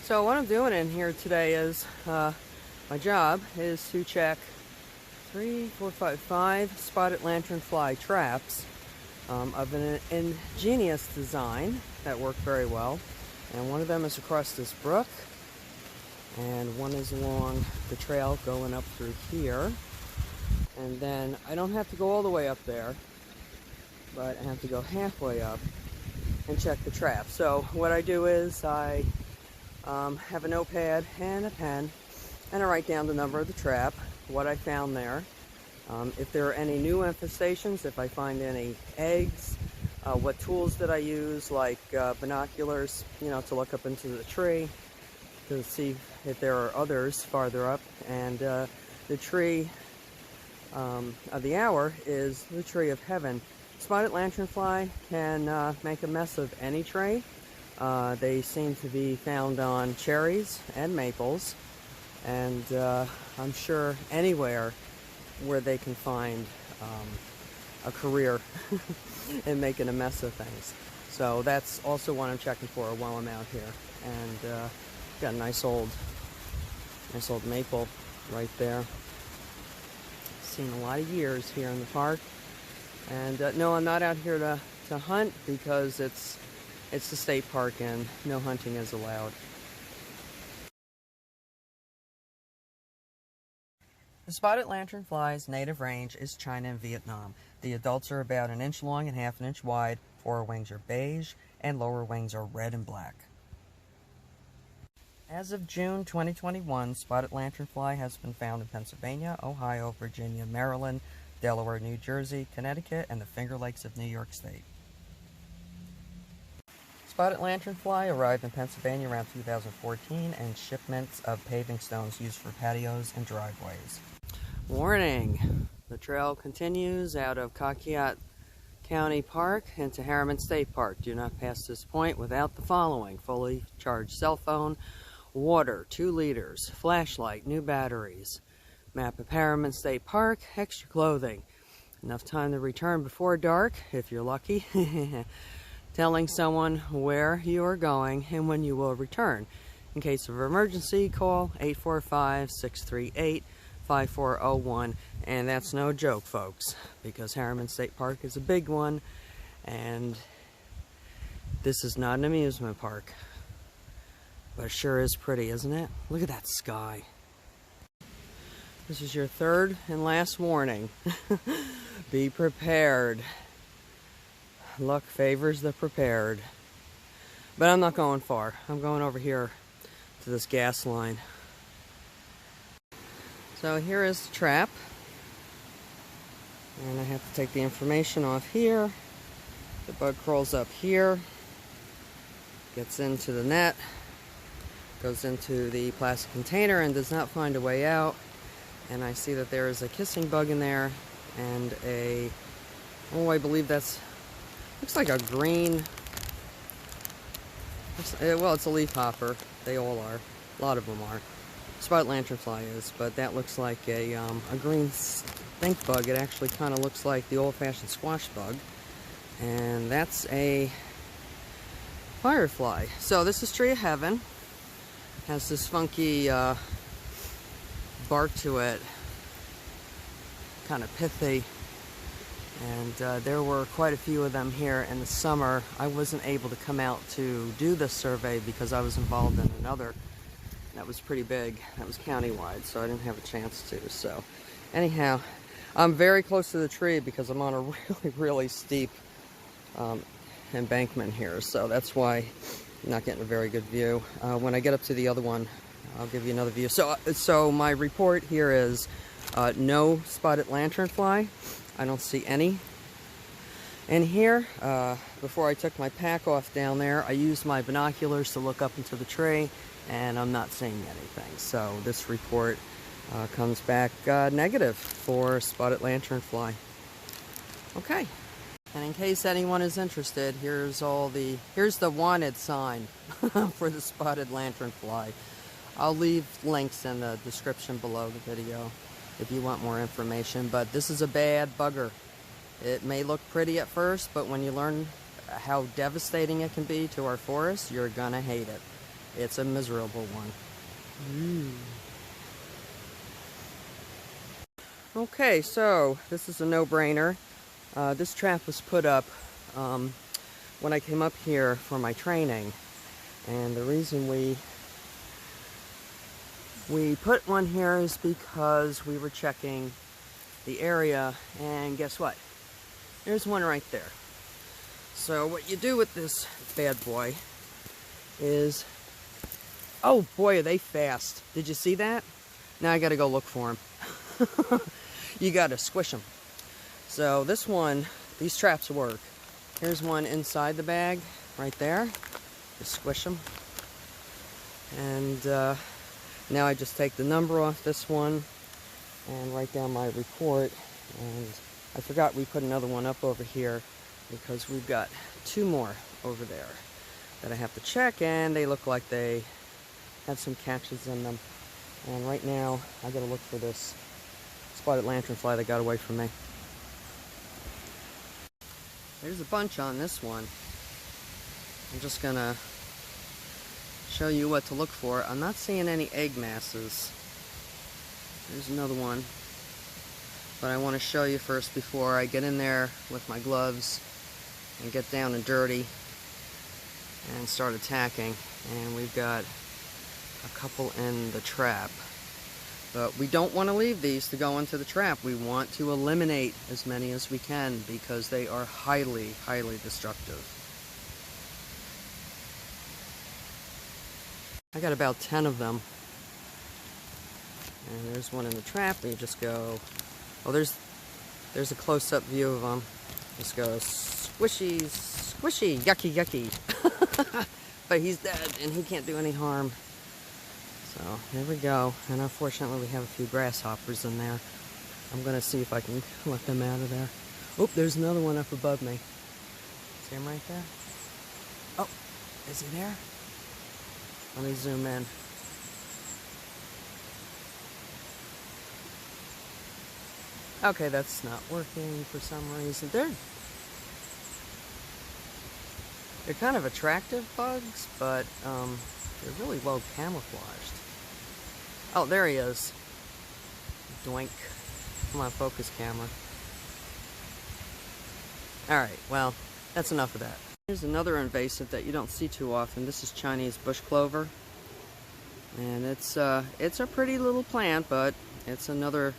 So what I'm doing in here today is, my job is to check 5 spotted lanternfly traps of an ingenious design that worked very well. And one of them is across this brook, and one is along the trail going up through here. And then I don't have to go all the way up there, but I have to go halfway up and check the trap. So what I do is I have a notepad and a pen, and I write down the number of the trap, what I found there, if there are any new infestations, if I find any eggs, what tools did I use, like binoculars, to look up into the tree to see if there are others farther up. And the tree of the hour is the tree of heaven. Spotted lanternfly can make a mess of any tree. They seem to be found on cherries and maples, and I'm sure anywhere where they can find a career in making a mess of things. So that's also what I'm checking for while I'm out here. And got a nice old maple right there. Seen a lot of years here in the park. And no, I'm not out here to hunt, because it's the state park and no hunting is allowed. The spotted lanternfly's native range is China and Vietnam. The adults are about 1 inch long and 1/2 inch wide. Fore wings are beige and lower wings are red and black. As of June 2021, spotted lanternfly has been found in Pennsylvania, Ohio, Virginia, Maryland, Delaware, New Jersey, Connecticut, and the Finger Lakes of New York State. Spotted lanternfly arrived in Pennsylvania around 2014, and shipments of paving stones used for patios and driveways. Warning! The trail continues out of Cockayot County Park into Harriman State Park. Do not pass this point without the following: fully charged cell phone, water, 2 liters, flashlight, new batteries, map of Harriman State Park, extra clothing, enough time to return before dark, if you're lucky, telling someone where you are going and when you will return. In case of emergency, call 845-638-5401, and that's no joke, folks, because Harriman State Park is a big one, and this is not an amusement park. But it sure is pretty, isn't it? Look at that sky. This is your third and last warning. Be prepared. Luck favors the prepared. But I'm not going far. I'm going over here to this gas line. So here is the trap. And I have to take the information off here. The bug crawls up here, gets into the net, goes into the plastic container and does not find a way out. And I see that there is a kissing bug in there and I believe that's, looks like a green, well, it's a leaf hopper. They all are. A lot of them are. Spotted lanternfly is, but that looks like a green stink bug. It actually kind of looks like the old-fashioned squash bug. And that's a firefly. So this is Tree of Heaven. Has this funky bark to it, kind of pithy, and there were quite a few of them here in the summer. I wasn't able to come out to do this survey because I was involved in another that was pretty big, that was countywide, so I didn't have a chance to. So anyhow, I'm very close to the tree because I'm on a really steep embankment here, so that's why I'm not getting a very good view. When I get up to the other one, I'll give you another view. So my report here is no spotted lanternfly. I don't see any in here. Before I took my pack off down there, I used my binoculars to look up into the tree, and I'm not seeing anything. So this report comes back negative for spotted lanternfly. Okay. And in case anyone is interested, here's the wanted sign for the spotted lanternfly. I'll leave links in the description below the video if you want more information, but this is a bad bugger. It may look pretty at first, but when you learn how devastating it can be to our forests, you're gonna hate it. It's a miserable one. Okay, so this is a no-brainer. This trap was put up when I came up here for my training, and the reason we put one here is because we were checking the area, and guess what? There's one right there. So what you do with this bad boy is, oh boy, are they fast. Did you see that? Now I gotta go look for them. You gotta squish them. So this one, these traps work. Here's one inside the bag, right there. Just squish them. And now I just take the number off this one and write down my report. And I forgot we put another one up over here because we've got 2 more over there that I have to check, and they look like they have some catches in them. And right now I gotta look for this spotted lanternfly that got away from me. There's a bunch on this one. I'm just gonna show you what to look for. I'm not seeing any egg masses. There's another one. But I want to show you first before I get in there with my gloves and get down and dirty and start attacking. And we've got a couple in the trap. But we don't want to leave these to go into the trap. We want to eliminate as many as we can because they are highly, highly destructive. I got about 10 of them. And there's one in the trap, and you just go, oh, there's a close-up view of them. Just go squishy, squishy, yucky, yucky. But he's dead, and he can't do any harm. So, here we go. And unfortunately, we have a few grasshoppers in there. I'm going to see if I can let them out of there. Oh, there's another one up above me. See him right there? Oh, is he there? Let me zoom in. Okay, that's not working for some reason. They're kind of attractive bugs, but they're really well camouflaged. Oh, there he is. Doink. Come on, focus camera. Alright, well, that's enough of that. Here's another invasive that you don't see too often. This is Chinese bush clover. And it's a pretty little plant, but it's another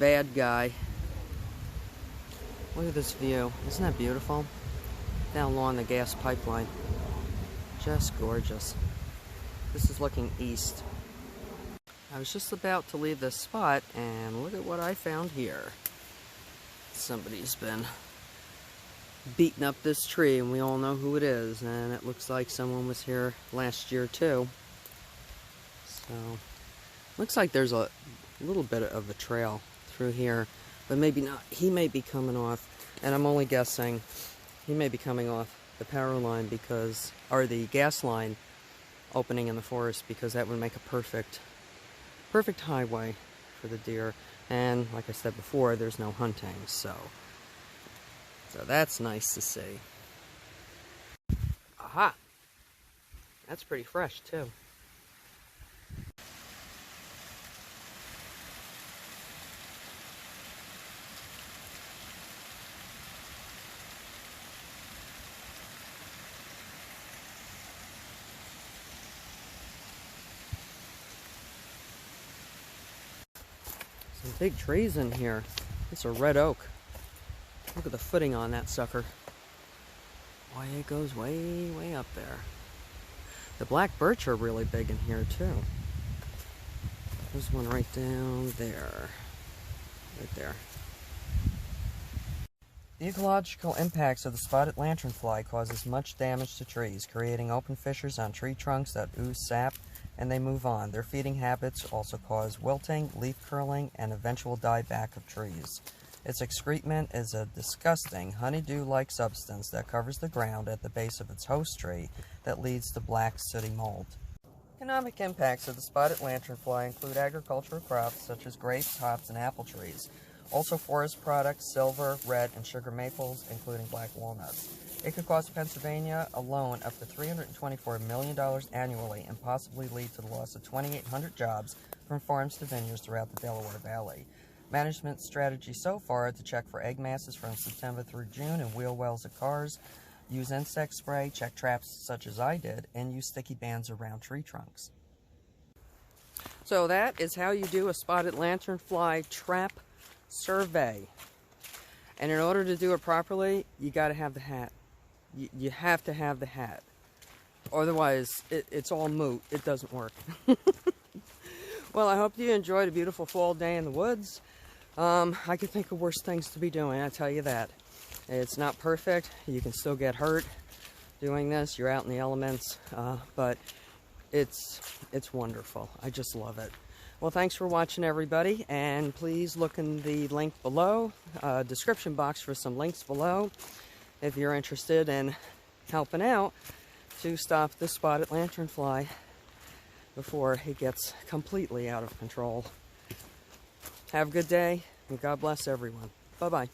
bad guy. Look at this view. Isn't that beautiful? Down along the gas pipeline. Just gorgeous. This is looking east. I was just about to leave this spot, and look at what I found here. Somebody's been beating up this tree, and we all know who it is, and it looks like someone was here last year too. So, looks like there's a little bit of a trail through here, but maybe not. He may be coming off, and I'm only guessing, he may be coming off the power line because, or the gas line opening in the forest, because that would make a perfect highway for the deer. And like I said before, there's no hunting, so that's nice to see. Aha! That's pretty fresh too. Some big trees in here. It's a red oak. Look at the footing on that sucker. Boy, it goes way, way up there. The black birch are really big in here too. There's one right down there. Right there. The ecological impacts of the spotted lanternfly causes much damage to trees, creating open fissures on tree trunks that ooze sap, and they move on. Their feeding habits also cause wilting, leaf curling, and eventual dieback of trees. Its excrement is a disgusting honeydew-like substance that covers the ground at the base of its host tree that leads to black sooty mold. Economic impacts of the spotted lanternfly include agricultural crops such as grapes, hops, and apple trees. Also forest products, silver, red, and sugar maples, including black walnuts. It could cost Pennsylvania alone up to $324 million annually and possibly lead to the loss of 2,800 jobs from farms to vineyards throughout the Delaware Valley. Management strategy so far to check for egg masses from September through June in wheel wells of cars, use insect spray, check traps such as I did, and use sticky bands around tree trunks. So that is how you do a spotted lanternfly trap survey. And in order to do it properly, you got to have the hat. You have to have the hat. Otherwise, it's all moot. It doesn't work. Well, I hope you enjoyed a beautiful fall day in the woods. I could think of worse things to be doing, I tell you that. It's not perfect. You can still get hurt doing this. You're out in the elements. But it's wonderful. I just love it. Well, thanks for watching, everybody. And please look in the link below, description box for some links below, if you're interested in helping out to stop the spotted lanternfly before it gets completely out of control. Have a good day, and God bless everyone. Bye-bye.